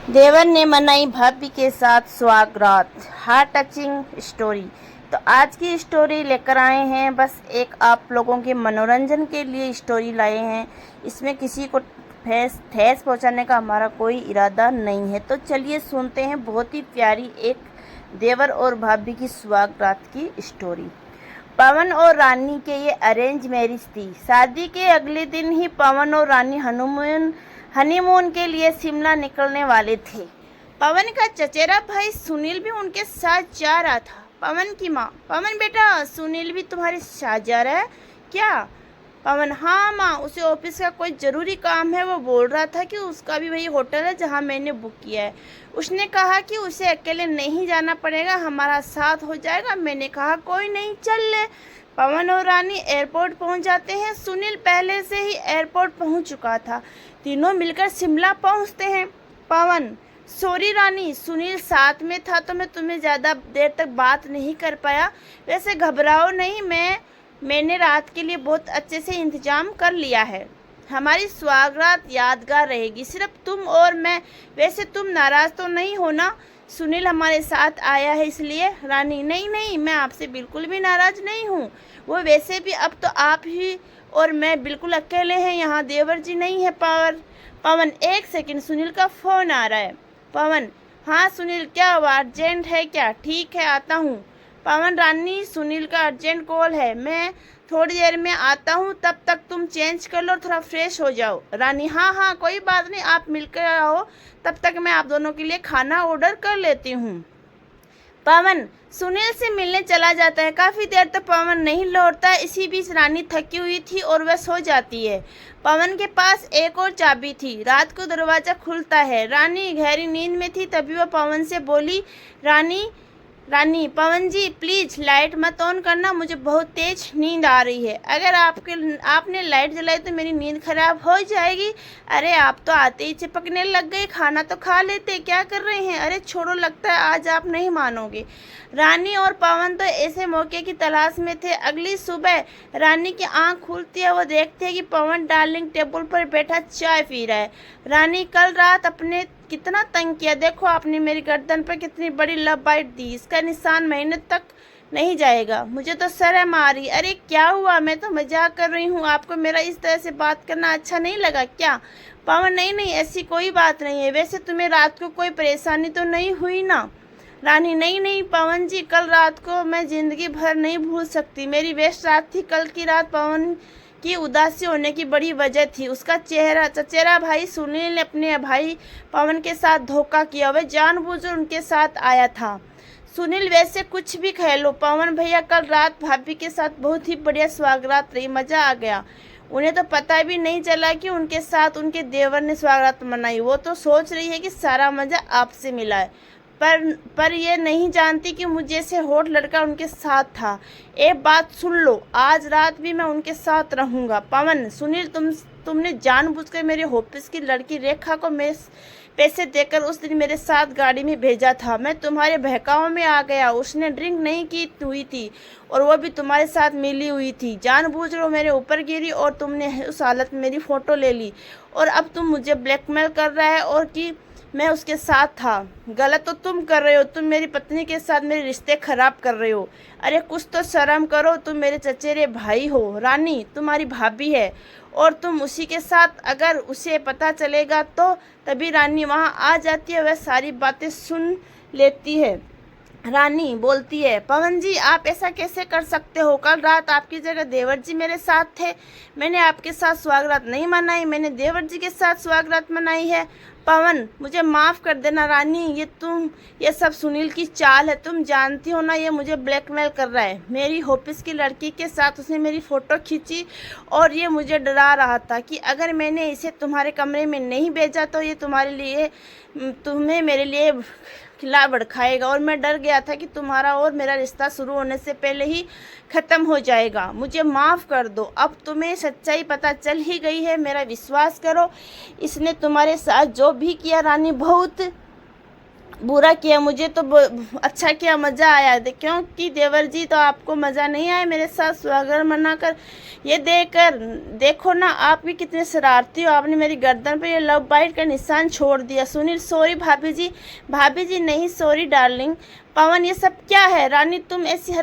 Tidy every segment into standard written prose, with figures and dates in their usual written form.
देवर ने मनाई भाभी के साथ स्वागत। Heart touching story. तो आज की स्टोरी लेकर आए हैं, बस एक आप लोगों के मनोरंजन के लिए स्टोरी लाए हैं। इसमें किसी को ठेस पहुंचाने का हमारा कोई इरादा नहीं है। तो चलिए सुनते हैं बहुत ही प्यारी एक देवर और भाभी की स्वागत की स्टोरी। पवन और रानी के ये अरेंज मैरिज थी। शादी के अगले दिन ही पवन और रानी हनीमून के लिए शिमला निकलने वाले थे। पवन का चचेरा भाई सुनील भी उनके साथ जा रहा था। पवन की माँ, पवन बेटा सुनील भी तुम्हारे साथ जा रहा है क्या? पवन, हाँ माँ, उसे ऑफिस का कोई ज़रूरी काम है। वो बोल रहा था कि उसका भी वही होटल है जहाँ मैंने बुक किया है। उसने कहा कि उसे अकेले नहीं जाना पड़ेगा, हमारा साथ हो जाएगा। मैंने कहा कोई नहीं, चल ले। पवन और रानी एयरपोर्ट पहुंच जाते हैं। सुनील पहले से ही एयरपोर्ट पहुंच चुका था। तीनों मिलकर शिमला पहुंचते हैं। पवन, सॉरी रानी, सुनील साथ में था तो मैं तुम्हें ज़्यादा देर तक बात नहीं कर पाया। वैसे घबराओ नहीं, मैंने रात के लिए बहुत अच्छे से इंतज़ाम कर लिया है। हमारी स्वागत यादगार रहेगी, सिर्फ तुम और मैं। वैसे तुम नाराज़ तो नहीं हो ना? सुनील हमारे साथ आया है इसलिए। रानी, नहीं नहीं, मैं आपसे बिल्कुल भी नाराज़ नहीं हूँ। वो वैसे भी अब तो आप ही और मैं बिल्कुल अकेले हैं यहाँ, देवर जी नहीं है। पवन, एक सेकंड, सुनील का फ़ोन आ रहा है। पवन, हाँ सुनील, क्या हुआ, अर्जेंट है क्या? ठीक है, आता हूँ। पवन, रानी, सुनील का अर्जेंट कॉल है, मैं थोड़ी देर में आता हूँ, तब तक तुम चेंज कर लो और थोड़ा फ्रेश हो जाओ। रानी, हाँ हाँ कोई बात नहीं, आप मिलकर आओ, तब तक मैं आप दोनों के लिए खाना ऑर्डर कर लेती हूँ। पवन सुनील से मिलने चला जाता है। काफ़ी देर तक पवन नहीं लौटता। इसी बीच रानी थकी हुई थी और वह सो जाती है। पवन के पास एक और चाबी थी। रात को दरवाज़ा खुलता है। रानी गहरी नींद में थी, तभी वह पवन से बोली, रानी रानी पवन जी प्लीज़ लाइट मत ऑन करना, मुझे बहुत तेज नींद आ रही है। अगर आपने लाइट जलाई तो मेरी नींद खराब हो जाएगी। अरे आप तो आते ही चिपकने लग गए, खाना तो खा लेते, क्या कर रहे हैं? अरे छोड़ो, लगता है आज आप नहीं मानोगे। रानी और पवन तो ऐसे मौके की तलाश में थे। अगली सुबह रानी की आंख खुलती है। वो देखती है कि पवन डार्लिंग टेबल पर बैठा चाय पी रहा है। रानी, कल रात अपने कितना तंग किया, देखो आपने मेरी गर्दन पर कितनी बड़ी लव बाइट दी, इसका निशान महीने तक नहीं जाएगा। मुझे तो शर्म आ रही। अरे क्या हुआ, मैं तो मजाक कर रही हूँ, आपको मेरा इस तरह से बात करना अच्छा नहीं लगा क्या? पवन, नहीं नहीं, ऐसी कोई बात नहीं है। वैसे तुम्हें रात को कोई परेशानी तो नहीं हुई ना? रानी, नहीं नहीं पवन जी, कल रात को मैं ज़िंदगी भर नहीं भूल सकती। मेरी बेस्ट रात थी कल की रात। पवन की उदासी होने की बड़ी वजह थी उसका चचेरा भाई सुनील ने अपने भाई पवन के साथ धोखा किया। वह जानबूझकर उनके साथ आया था। सुनील, वैसे कुछ भी कह लो, पवन भैया कल रात भाभी के साथ बहुत ही बढ़िया स्वागत रही, मज़ा आ गया। उन्हें तो पता भी नहीं चला कि उनके साथ उनके देवर ने स्वागत मनाई। वो तो सोच रही है कि सारा मज़ा आपसे मिला है, पर ये नहीं जानती कि मुझे से हॉट लड़का उनके साथ था। एक बात सुन लो, आज रात भी मैं उनके साथ रहूँगा। पवन, सुनील, तुमने जानबूझकर मेरे ऑफिस की लड़की रेखा को पैसे देकर उस दिन मेरे साथ गाड़ी में भेजा था। मैं तुम्हारे बहकाव में आ गया। उसने ड्रिंक नहीं की हुई थी और वो भी तुम्हारे साथ मिली हुई थी। जानबूझकर वो मेरे ऊपर गिरी और तुमने उस हालत में मेरी फ़ोटो ले ली और अब तुम मुझे ब्लैकमेल कर रहा है और कि मैं उसके साथ था। गलत तो तुम कर रहे हो, तुम मेरी पत्नी के साथ मेरे रिश्ते खराब कर रहे हो। अरे कुछ तो शर्म करो, तुम मेरे चचेरे भाई हो। रानी तुम्हारी भाभी है और तुम उसी के साथ, अगर उसे पता चलेगा तो तभी रानी वहाँ आ जाती है, वह सारी बातें सुन लेती है। रानी बोलती है, पवन जी आप ऐसा कैसे कर सकते हो? कल रात आपकी जगह देवर जी मेरे साथ थे। मैंने आपके साथ स्वागत नहीं मनाई, मैंने देवर जी के साथ स्वागत मनाई है। पवन, मुझे माफ़ कर देना रानी, ये सब सुनील की चाल है। तुम जानती हो ना, ये मुझे ब्लैकमेल कर रहा है। मेरी ऑफिस की लड़की के साथ उसने मेरी फ़ोटो खींची और ये मुझे डरा रहा था कि अगर मैंने इसे तुम्हारे कमरे में नहीं भेजा तो ये तुम्हें मेरे लिए खिला भड़काएगा। और मैं डर गया था कि तुम्हारा और मेरा रिश्ता शुरू होने से पहले ही ख़त्म हो जाएगा। मुझे माफ़ कर दो। अब तुम्हें सच्चाई पता चल ही गई है, मेरा विश्वास करो। इसने तुम्हारे साथ जो भी किया रानी, बहुत बुरा किया, मुझे तो अच्छा किया, मज़ा आया। क्योंकि देवर जी तो आपको मज़ा नहीं आया मेरे साथ सुहागरात मनाकर? ये देखो ना, आप भी कितने शरारती हो। आपने मेरी गर्दन पर ये लव बाइट का निशान छोड़ दिया। सुनील सॉरी भाभी जी। भाभी जी नहीं, सॉरी डार्लिंग। पवन ये सब क्या है? रानी तुम ऐसी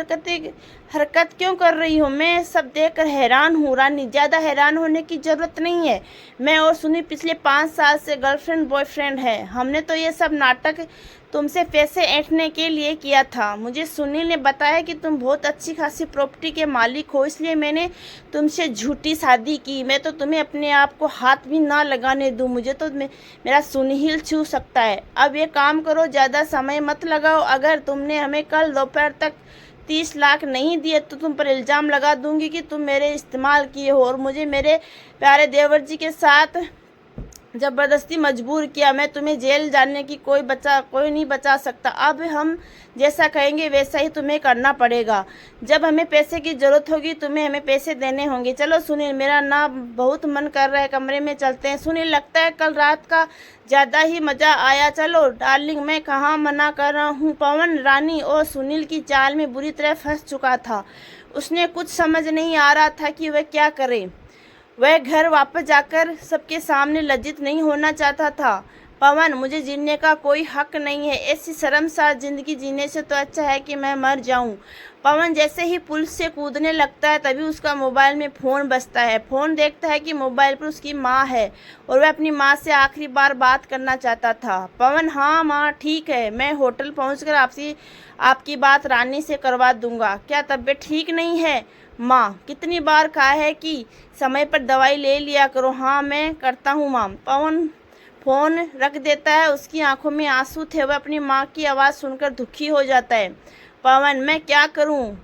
हरकत क्यों कर रही हो? मैं सब देखकर हैरान हूँ। रानी ज़्यादा हैरान होने की ज़रूरत नहीं है। मैं और सुनील पिछले 5 साल से गर्लफ्रेंड बॉयफ्रेंड है। हमने तो ये सब नाटक तुमसे पैसे ऐंठने के लिए किया था। मुझे सुनील ने बताया कि तुम बहुत अच्छी खासी प्रॉपर्टी के मालिक हो, इसलिए मैंने तुमसे झूठी शादी की। मैं तो तुम्हें अपने आप को हाथ भी ना लगाने दूँ। मुझे तो मेरा सुनील छू सकता है। अब ये काम करो, ज़्यादा समय मत लगाओ। अगर तुमने हमें कल दोपहर तक 30 लाख नहीं दिए तो तुम पर इल्ज़ाम लगा दूंगी कि तुम मेरे इस्तेमाल किए हो और मुझे मेरे प्यारे देवर जी के साथ ज़बरदस्ती मजबूर किया। मैं तुम्हें जेल जाने की कोई नहीं बचा सकता। अब हम जैसा कहेंगे वैसा ही तुम्हें करना पड़ेगा। जब हमें पैसे की ज़रूरत होगी तुम्हें हमें पैसे देने होंगे। चलो सुनील, मेरा ना बहुत मन कर रहा है, कमरे में चलते हैं। सुनील, लगता है कल रात का ज़्यादा ही मज़ा आया। चलो डार्लिंग, मैं कहाँ मना कर रहा हूँ। पवन रानी और सुनील की चाल में बुरी तरह फंस चुका था। उसने कुछ समझ नहीं आ रहा था कि वह क्या करे। वह घर वापस जाकर सबके सामने लज्जित नहीं होना चाहता था। पवन, मुझे जीने का कोई हक नहीं है। ऐसी शर्मसार जिंदगी जीने से तो अच्छा है कि मैं मर जाऊं। पवन जैसे ही पुल से कूदने लगता है तभी उसका मोबाइल में फ़ोन बजता है। फ़ोन देखता है कि मोबाइल पर उसकी माँ है और वह अपनी माँ से आखिरी बार बात करना चाहता था। पवन, हाँ माँ ठीक है, मैं होटल पहुँचकर आपकी बात रानी से करवा दूंगा। क्या तबीयत ठीक नहीं है? माँ, कितनी बार कहा है कि समय पर दवाई ले लिया करो। हाँ मैं करता हूँ माँ। पवन फ़ोन रख देता है। उसकी आंखों में आंसू थे। वह अपनी माँ की आवाज़ सुनकर दुखी हो जाता है। पवन, मैं क्या करूँ?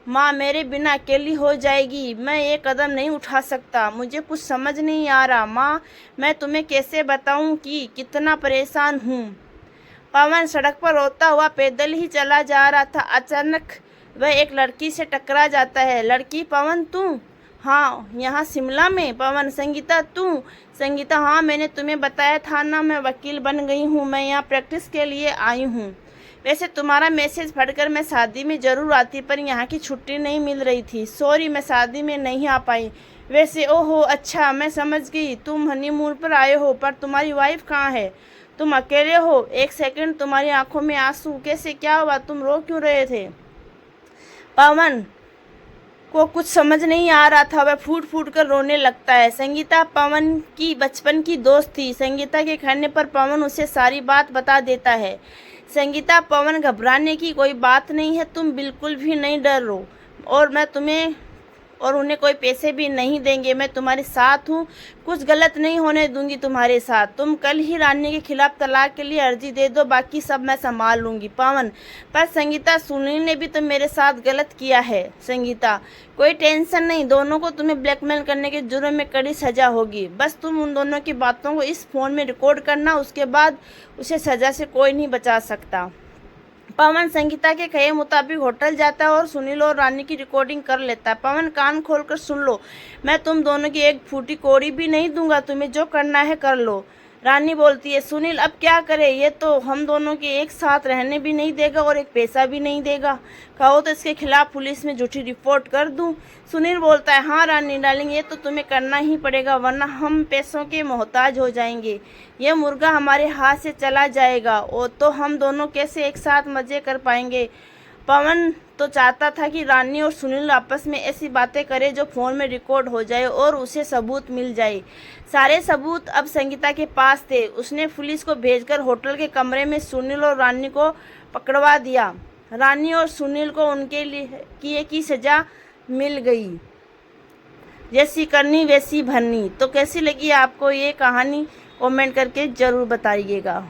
माँ मेरे बिना अकेली हो जाएगी। मैं एक कदम नहीं उठा सकता। मुझे कुछ समझ नहीं आ रहा। माँ, मैं तुम्हें कैसे बताऊँ कि कितना परेशान हूँ। पवन सड़क पर रोता हुआ पैदल ही चला जा रहा था। अचानक वह एक लड़की से टकरा जाता है। लड़की, पवन तू? हाँ, यहाँ शिमला में। पवन, संगीता तू? संगीता, हाँ मैंने तुम्हें बताया था ना, मैं वकील बन गई हूँ। मैं यहाँ प्रैक्टिस के लिए आई हूँ। वैसे तुम्हारा मैसेज पढ़कर मैं शादी में ज़रूर आती, पर यहाँ की छुट्टी नहीं मिल रही थी। सॉरी, मैं शादी में नहीं आ पाई। वैसे ओहो अच्छा, मैं समझ गई तुम हनीमून पर आए हो, पर तुम्हारी वाइफ कहाँ है? तुम अकेले हो? एक सेकंड, तुम्हारी आंखों में आंसू कैसे? क्या हुआ? तुम रो क्यों रहे थे? पवन को कुछ समझ नहीं आ रहा था। वह फूट फूट कर रोने लगता है। संगीता पवन की बचपन की दोस्त थी। संगीता के कहने पर पवन उसे सारी बात बता देता है। संगीता, पवन घबराने की कोई बात नहीं है, तुम बिल्कुल भी नहीं डरो और मैं तुम्हें और उन्हें कोई पैसे भी नहीं देंगे। मैं तुम्हारे साथ हूँ, कुछ गलत नहीं होने दूंगी तुम्हारे साथ। तुम कल ही रानी के खिलाफ तलाक के लिए अर्जी दे दो, बाकी सब मैं संभाल लूँगी। पवन, पर संगीता सुनील ने भी तो मेरे साथ गलत किया है। संगीता, कोई टेंशन नहीं, दोनों को तुम्हें ब्लैकमेल करने के जुर्म में कड़ी सज़ा होगी। बस तुम उन दोनों की बातों को इस फ़ोन में रिकॉर्ड करना, उसके बाद उसे सज़ा से कोई नहीं बचा सकता। पवन संगीता के कहे मुताबिक होटल जाता है और सुनील और रानी की रिकॉर्डिंग कर लेता है। पवन, कान खोलकर सुन लो, मैं तुम दोनों की एक फूटी कौड़ी भी नहीं दूंगा। तुम्हें जो करना है कर लो। रानी बोलती है, सुनील अब क्या करे? ये तो हम दोनों के एक साथ रहने भी नहीं देगा और एक पैसा भी नहीं देगा। कहो तो इसके खिलाफ पुलिस में झूठी रिपोर्ट कर दूं। सुनील बोलता है, हाँ रानी डार्लिंग, ये तो तुम्हें करना ही पड़ेगा, वरना हम पैसों के मोहताज हो जाएंगे। ये मुर्गा हमारे हाथ से चला जाएगा और तो हम दोनों कैसे एक साथ मज़े कर पाएंगे। पवन तो चाहता था कि रानी और सुनील आपस में ऐसी बातें करें जो फ़ोन में रिकॉर्ड हो जाए और उसे सबूत मिल जाए। सारे सबूत अब संगीता के पास थे। उसने पुलिस को भेजकर होटल के कमरे में सुनील और रानी को पकड़वा दिया। रानी और सुनील को उनके लिए किए की सज़ा मिल गई। जैसी करनी वैसी भरनी। तो कैसी लगी आपको ये कहानी? कमेंट करके ज़रूर बताइएगा।